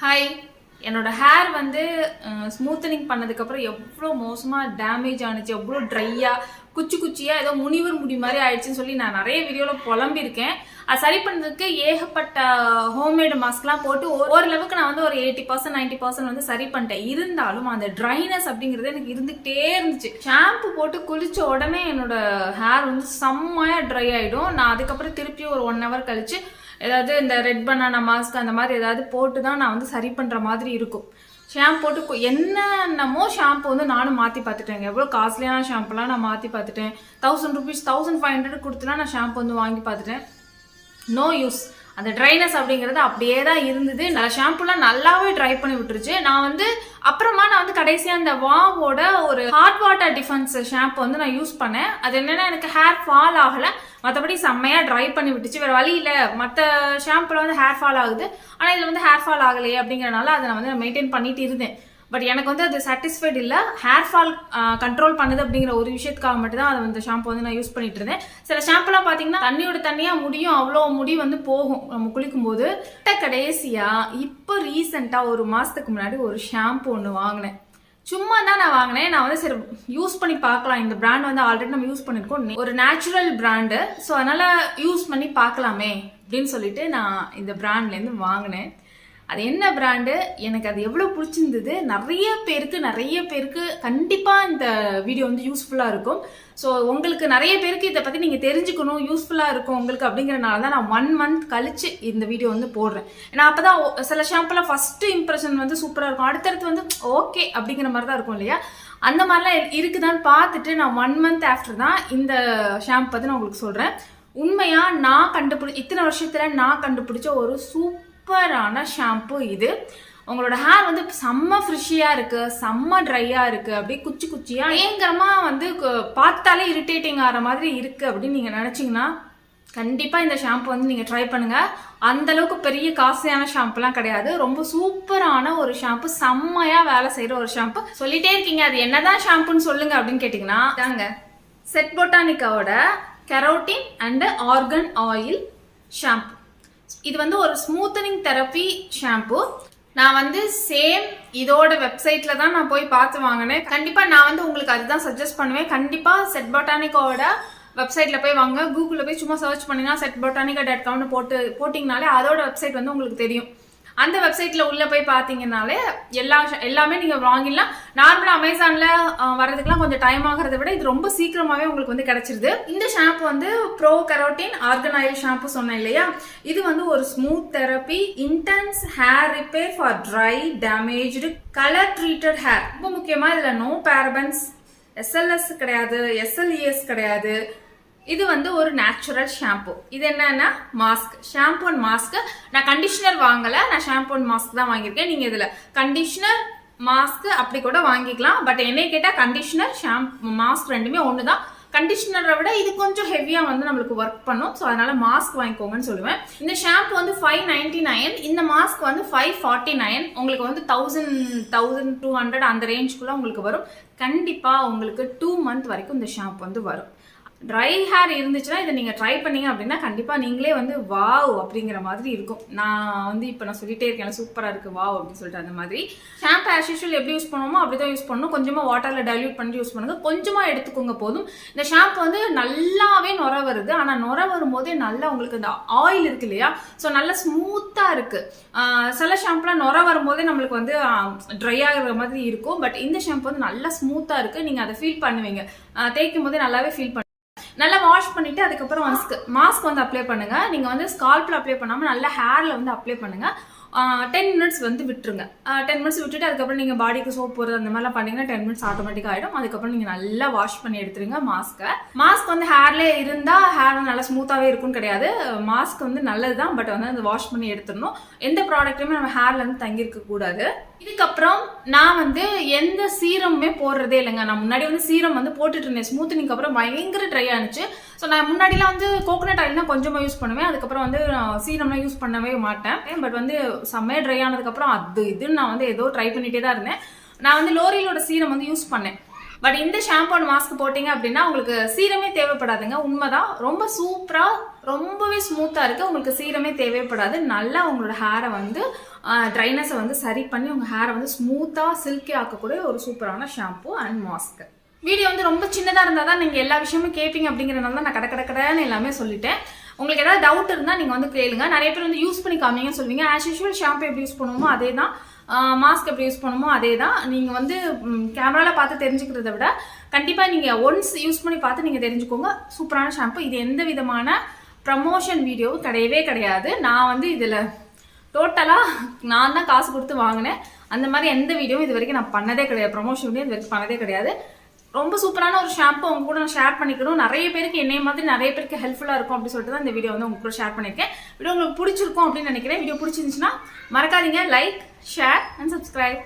Hi, என்னோட hair வந்து smoothening பண்ணதுக்கப்புறம் எவ்வளோ மோசமாக டேமேஜ் ஆனிச்சு, எவ்வளோ ட்ரையாக குச்சி குச்சியாக ஏதோ முனிவர் முடி மாதிரி ஆயிடுச்சுன்னு சொல்லி நான் நிறைய வீடியோவில் புலம்பியிருக்கேன். அது சரி பண்ணுறதுக்கு ஏகப்பட்ட ஹோம்மேடு மாஸ்க்லாம் போட்டு ஓரளவுக்கு நான் வந்து ஒரு 80% 90% வந்து சரி பண்ணிட்டேன். இருந்தாலும் அந்த ட்ரைனஸ் அப்படிங்கிறது எனக்கு இருந்துகிட்டே இருந்துச்சு. ஷாம்பு போட்டு குளிச்ச உடனே என்னோட ஹேர் வந்து செம்மையாக ட்ரை ஆகிடும். நான் அதுக்கப்புறம் திருப்பி ஒரு 1 hour கழிச்சு ஏதாவது இந்த ரெட் பனானா மாஸ்க் அந்த மாதிரி ஏதாவது போட்டு தான் நான் வந்து சரி பண்ணுற மாதிரி இருக்கும். ஷாம்பு போட்டு என்னென்னமோ ஷாம்பு வந்து நானும் மாற்றி பார்த்துட்டேங்க. எவ்வளோ காஸ்ட்லியான ஷாம்புலாம் நான் மாற்றி பார்த்துட்டேன். 1000 rupees 1500 கொடுத்துலாம் நான் ஷாம்பு வந்து வாங்கி பார்த்துட்டேன். No use. அந்த ட்ரைனஸ் அப்படிங்கிறது அப்படியே தான் இருந்தது. நான் ஷாம்புலாம் நல்லாவே ட்ரை பண்ணி விட்டுருச்சு. நான் வந்து அப்புறமா கடைசியாக அந்த வாவோட ஒரு ஹாட் வாட்டர் டிஃபென்ஸ் ஷாம்பு வந்து நான் யூஸ் பண்ணேன். அது என்னன்னா எனக்கு ஹேர் ஃபால் ஆகலை, மற்றபடி செம்மையாக ட்ரை பண்ணி விட்டுச்சு. வேறு வழி இல்லை, மற்ற ஷாம்புல வந்து ஹேர் ஃபால் ஆகுது, ஆனால் இதில் வந்து ஹேர் ஃபால் ஆகலையே அப்படிங்கிறனால அதை நான் வந்து மெயின்டைன் பண்ணிட்டு இருந்தேன். பட் எனக்கு வந்து அது சாட்டிஸ்ஃபைட் இல்லை. ஹேர் ஃபால் கண்ட்ரோல் பண்ணுது அப்படிங்கிற ஒரு விஷயத்துக்காக மட்டும் தான் அதை வந்து ஷாம்பு வந்து நான் யூஸ் பண்ணிட்டு இருந்தேன். சில ஷாம்புலாம் பார்த்தீங்கன்னா தண்ணியோட தண்ணியாக முடியும், அவ்வளோ முடி வந்து போகும் நம்ம குளிக்கும் போது. கடைசியாக இப்போ ரீசெண்டாக ஒரு மாதத்துக்கு முன்னாடி ஒரு ஷாம்பு ஒன்று வாங்கினேன். சும்மா தான் நான் வாங்கினேன். நான் வந்து சரி யூஸ் பண்ணி பார்க்கலாம், இந்த பிராண்ட் வந்து ஆல்ரெடி நம்ம யூஸ் பண்ணியிருக்கோம், ஒரு நேச்சுரல் பிராண்டு, ஸோ அதனால் யூஸ் பண்ணி பார்க்கலாமே அப்படின்னு சொல்லிட்டு நான் இந்த பிராண்ட்லேருந்து வாங்கினேன். அது என்ன பிராண்டு, எனக்கு அது எவ்வளோ பிடிச்சிருந்தது, நிறைய பேருக்கு கண்டிப்பாக இந்த வீடியோ வந்து யூஸ்ஃபுல்லாக இருக்கும். ஸோ உங்களுக்கு நிறைய பேருக்கு இதை பற்றி நீங்கள் தெரிஞ்சுக்கணும், யூஸ்ஃபுல்லாக இருக்கும் உங்களுக்கு அப்படிங்கிறனால தான் நான் 1 month கழிச்சு இந்த வீடியோ வந்து போடுறேன். ஏன்னா அப்போ தான் சில ஷாம்புலாம் ஃபஸ்ட்டு இம்ப்ரெஷன் வந்து சூப்பராக இருக்கும், அடுத்தடுத்து வந்து ஓகே அப்படிங்கிற மாதிரி தான் இருக்கும் இல்லையா. அந்த மாதிரிலாம் இருக்குதான்னு பார்த்துட்டு நான் 1 month ஆஃப்டர் தான் இந்த ஷாம்பு பற்றி நான் உங்களுக்கு சொல்கிறேன். உண்மையாக நான் இத்தனை வருஷத்தில் நான் கண்டுபிடிச்ச ஒரு சூப்பரான ஷாம்பு இது. உங்களோட ஹேர் வந்து செம்ம ஃப்ரெஷ்ஷியாக இருக்குது, செம்ம ட்ரையாக இருக்குது, அப்படியே குச்சி குச்சியாக பயங்கரமாக வந்து பார்த்தாலே இரிட்டேட்டிங் ஆகிற மாதிரி இருக்குது அப்படின்னு நீங்கள் நினச்சிங்கன்னா கண்டிப்பாக இந்த ஷாம்பு வந்து நீங்கள் ட்ரை பண்ணுங்கள். அந்தளவுக்கு பெரிய காஸ்ட்லியான ஷாம்புலாம் கிடையாது, ரொம்ப சூப்பரான ஒரு ஷாம்பு, செம்மையாக வேலை செய்கிற ஒரு ஷாம்பு. சொல்லிட்டே இருக்கீங்க அது என்னதான் ஷாம்புன்னு சொல்லுங்கள் அப்படின்னு கேட்டிங்கன்னா தாங்க செட் பொட்டானிக்காவோட keratin and argan oil shampoo. இது வந்து ஒரு ஸ்மூத்தனிங் தெரப்பி ஷாம்பு. நான் வந்து சேம் இதோட வெப்சைட்ல தான் நான் போய் பார்த்து வாங்கினேன். கண்டிப்பா நான் வந்து உங்களுக்கு அதுதான் சஜஸ்ட் பண்ணுவேன். கண்டிப்பா செட் பொட்டானிக்காவோட வெப்சைட்ல போய் வாங்க. கூகுளில் போய் சும்மா சர்ச் பண்ணீங்கன்னா setbotanica.com போட்டிங்கனாலே அதோட வெப்சைட் வந்து உங்களுக்கு தெரியும். அந்த வெப்சைட்ல உள்ள போய் பார்த்தீங்கன்னாலே எல்லாமே நீங்க வாங்கிடலாம். நார்மலா அமேசான்ல வரதுக்குலாம் கொஞ்சம் டைம் ஆகிறத விட இது ரொம்ப சீக்கிரமாவே உங்களுக்கு வந்து கிடைச்சிருது. இந்த ஷாம்பு வந்து bro carotene organ oil shampoo சொன்னேன் இல்லையா, இது வந்து ஒரு smooth therapy intense hair repair for try damaged colour treated hair. ரொம்ப முக்கியமா இதுல நோ பேரபன்ஸ், SLS கிடையாது, SLES கிடையாது. இது வந்து ஒரு நேச்சுரல் ஷாம்பு. இது என்னன்னா மாஸ்க், ஷாம்பு அண்ட் மாஸ்க். நான் கண்டிஷனர் வாங்கல, நான் ஷாம்பு அண்ட் மாஸ்க் தான் வாங்கியிருக்கேன். நீங்க இதுல கண்டிஷனர் மாஸ்க் அப்படி கூட வாங்கிக்கலாம். பட் என்னை கேட்டா கண்டிஷனர் ஷாம்பு மாஸ்க் ரெண்டுமே ஒண்ணுதான். கண்டிஷனரை விட இது கொஞ்சம் ஹெவியா வந்து நம்மளுக்கு ஒர்க் பண்ணும். ஸோ அதனால மாஸ்க் வாங்கிக்கோங்கன்னு சொல்லுவேன். இந்த ஷாம்பு வந்து 599, இந்த மாஸ்க் வந்து 549. உங்களுக்கு வந்து 1200 அந்த ரேஞ்சுக்குள்ள உங்களுக்கு வரும். கண்டிப்பா உங்களுக்கு 2 month வரைக்கும் இந்த ஷாம்பு வந்து வரும். ட்ரை ஹேர் இருந்துச்சுன்னா இதை நீங்கள் ட்ரை பண்ணீங்க அப்படின்னா கண்டிப்பாக நீங்களே வந்து வாவ் அப்படிங்கிற மாதிரி இருக்கும். நான் வந்து இப்போ நான் சொல்லிட்டே இருக்கேன் சூப்பராக இருக்குது வாவ் அப்படின்னு சொல்லிட்டு. அந்த மாதிரி ஷாம்பு ஆஸ் யூஷுவல் எப்படி யூஸ் பண்ணுவோமோ அப்படி தான் யூஸ் பண்ணணும். கொஞ்சமாக வாட்டரில் டைல்யூட் பண்ணி யூஸ் பண்ணுங்க, கொஞ்சமாக எடுத்துக்கோங்க போதும். இந்த ஷாம்பு வந்து நல்லாவே நுர வருது, ஆனால் நுர வரும்போதே நல்லா உங்களுக்கு இந்த ஆயில் இருக்கு இல்லையா, ஸோ நல்லா ஸ்மூத்தாக இருக்குது. சில ஷாம்புலாம் நுர வரும்போதே நம்மளுக்கு வந்து ட்ரை ஆகிற மாதிரி இருக்கும். பட் இந்த ஷாம்பு வந்து நல்லா ஸ்மூத்தாக இருக்குது, நீங்கள் அதை ஃபீல் பண்ணுவீங்க. தேய்க்கும் போதே நல்லாவே ஃபீல் நல்லா வாஷ் பண்ணிட்டு அதுக்கப்புறம் மாஸ்க் வந்து அப்ளை பண்ணுங்க. நீங்க வந்து ஸ்கால்ப்ல அப்ளை பண்ணாம நல்லா ஹேர்ல வந்து அப்ளை பண்ணுங்க. 10 minutes வந்து விட்டுருங்க. 10 minutes விட்டுட்டு அதுக்கப்புறம் நீங்க பாடிக்கு சோப் போடுறது அந்த மாதிரிலாம் பண்ணீங்கன்னா 10 minutes ஆட்டோமேட்டிக்கா ஆயிடும். அதுக்கப்புறம் நீங்க நல்லா வாஷ் பண்ணி எடுத்துருங்க மாஸ்க் வந்து ஹேர்ல இருந்தா ஹேர் நல்லா ஸ்மூத்தாவே இருக்கும்னு கிடையாது. மாஸ்க் வந்து நல்லதுதான், பட் வந்து அந்த வாஷ் பண்ணி எடுத்துடணும். எந்த ப்ராடக்ட்டுமே நம்ம ஹேர்ல வந்து தங்கியிருக்க கூடாது. இதுக்கப்புறம் நான் வந்து எந்த சீரமுமே போடுறதே இல்லைங்க. நான் முன்னாடி வந்து சீரம் வந்து போட்டுட்டு இருந்தேன், ஸ்மூத்தனிங்க்கு அப்புறம் பயங்கர ட்ரை ஆனிச்சு. ஸோ நான் முன்னாடிலாம் வந்து கோகோனட் ஆயில் தான் கொஞ்சமாக யூஸ் பண்ணுவேன், அதுக்கப்புறம் வந்து சீரம்லாம் யூஸ் பண்ணவே மாட்டேன். பட் வந்து செம்மையாக ட்ரை ஆனதுக்கப்புறம் இதுன்னு நான் வந்து ஏதோ ட்ரை பண்ணிட்டே தான் இருந்தேன். நான் வந்து லோரியலோட சீரம் வந்து யூஸ் பண்ணேன். பட் இந்த ஷாம்பு அண்ட் மாஸ்க் போட்டிங்க அப்படின்னா உங்களுக்கு சீரமே தேவைப்படாதுங்க. உண்மைதான், ரொம்ப சூப்பராக ரொம்பவே ஸ்மூத்தாக இருக்குது. உங்களுக்கு சீரமே தேவைப்படாது. நல்லா உங்களோட ஹேரை வந்து ட்ரைனஸை வந்து சரி பண்ணி உங்கள் ஹேரை வந்து ஸ்மூத்தாக சில்கி ஆக்கக்கூடிய ஒரு சூப்பரான ஷாம்பு அண்ட் மாஸ்க். வீடியோ வந்து ரொம்ப சின்னதாக இருந்தால் தான் நீங்கள் எல்லா விஷயமும் கேட்பீங்க அப்படிங்கிறனால தான் நான் கடன்னு எல்லாமே சொல்லிட்டேன். உங்களுக்கு ஏதாவது டவுட் இருந்தால் நீங்கள் வந்து கேளுங்க. நிறைய பேர் வந்து யூஸ் பண்ணி காமிங்கன்னு சொல்லுவீங்க. ஆஸ் யூஷுவல் ஷாம்பு எப்படி யூஸ் பண்ணுவோமோ அதே தான், மாஸ்க் எப்படி யூஸ் பண்ணுமோ அதே தான். நீங்கள் வந்து கேமராவில் பார்த்து தெரிஞ்சுக்கிறத விட கண்டிப்பாக நீங்கள் ஒன்ஸ் யூஸ் பண்ணி பார்த்து நீங்கள் தெரிஞ்சுக்கோங்க. சூப்பரான ஷாம்பு. இது எந்த விதமான ப்ரமோஷன் வீடியோவும் கிடையாது. நான் வந்து இதில் டோட்டலாக நான் தான் காசு கொடுத்து வாங்கினேன். அந்த மாதிரி எந்த வீடியோவும் இது வரைக்கும் நான் பண்ணதே கிடையாது. ப்ரமோஷன் வீடியோ இது வரைக்கும் பண்ணதே கிடையாது. ரொம்ப சூப்பரான ஒரு ஷாம்பு உங்க கூட நான் ஷேர் பண்ணிக்கணும். நிறைய பேருக்கு என்னைய மாதிரி நிறைய பேருக்கு ஹெல்ப்ஃபுல்லாக இருக்கும் அப்படின்னு சொல்லிட்டு தான் இந்த வீடியோ வந்து உங்க கூட ஷேர் பண்ணியிருக்கேன். வீடியோ உங்களுக்கு பிடிச்சிருக்கும் அப்படின்னு நினைக்கிறேன். வீடியோ பிடிச்சிருந்துச்சுன்னா மறக்காதீங்க லைக், ஷேர் அண்ட் சப்ஸ்கிரைப்.